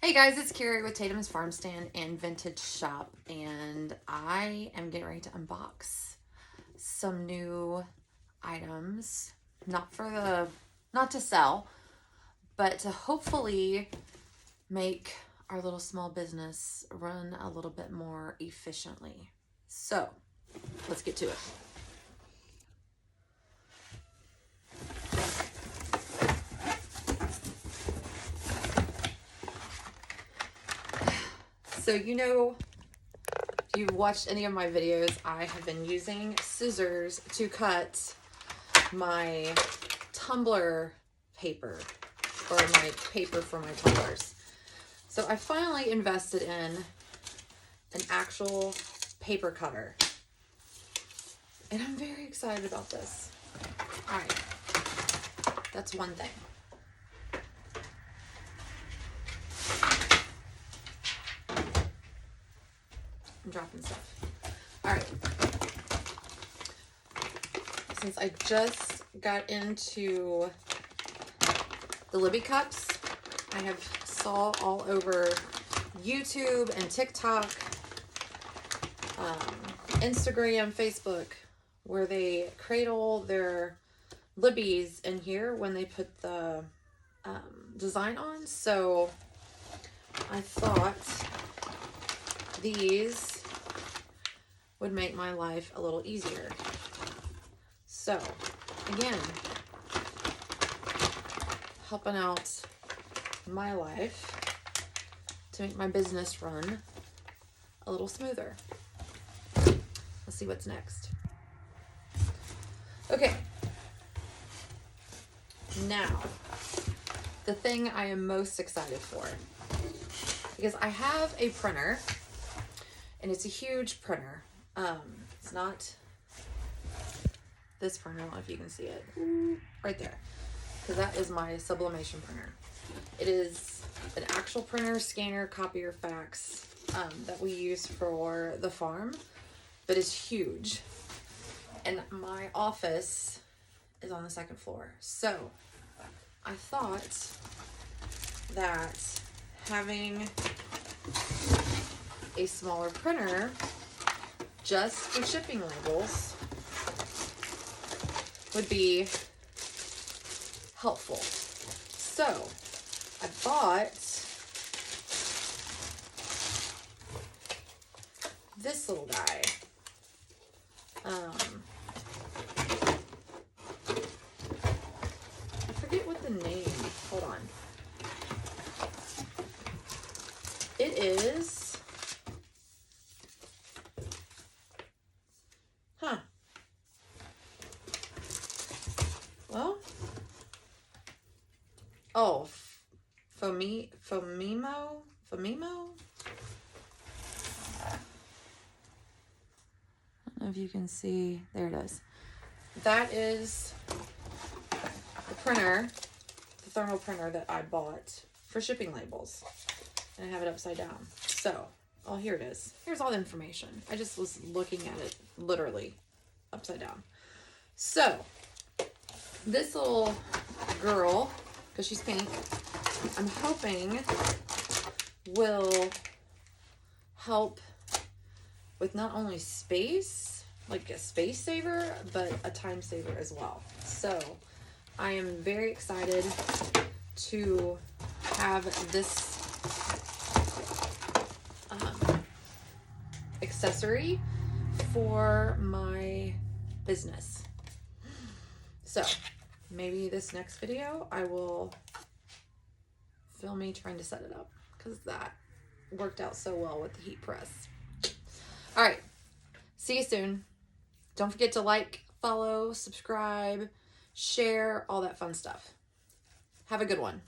Hey guys, it's Carrie with Tatum's Farm Stand and Vintage Shop, and I am getting ready to unbox some new items, not to sell, but to hopefully make our little small business run a little bit more efficiently. So, let's get to it. So, if you've watched any of my videos, I have been using scissors to cut my tumbler paper, or my paper for my tumblers. So I finally invested in an actual paper cutter, and I'm very excited about this. All right, that's one thing. I'm dropping stuff. All right. Since I just got into the Libby cups, I have saw all over YouTube and TikTok, Instagram, Facebook, where they cradle their Libbies in here when they put the design on. So I thought these would make my life a little easier. So again, helping out my life to make my business run a little smoother. Let's see what's next. Okay, now the thing I am most excited for, because I have a printer, and it's a huge printer. It's not this printer. I don't know if you can see it right there, because that is my sublimation printer. It is an actual printer, scanner, copier, fax that we use for the farm, but it's huge. And my office is on the second floor. So I thought that having a smaller printer just for shipping labels would be helpful. So I bought this little guy. I forget what the name, hold on. It is, well, oh, Famimo? I don't know if you can see, there it is. That is the printer, the thermal printer that I bought for shipping labels. And I have it upside down. So, oh, here it is. Here's all the information. I just was looking at it literally upside down. So, this little girl, because she's pink, I'm hoping will help with not only space, like a space saver, but a time saver as well. So I am very excited to have this accessory for my business. So maybe this next video I will film me trying to set it up, because that worked out so well with the heat press. All right, see you soon. Don't forget to like, follow, subscribe, share, all that fun stuff. Have a good one.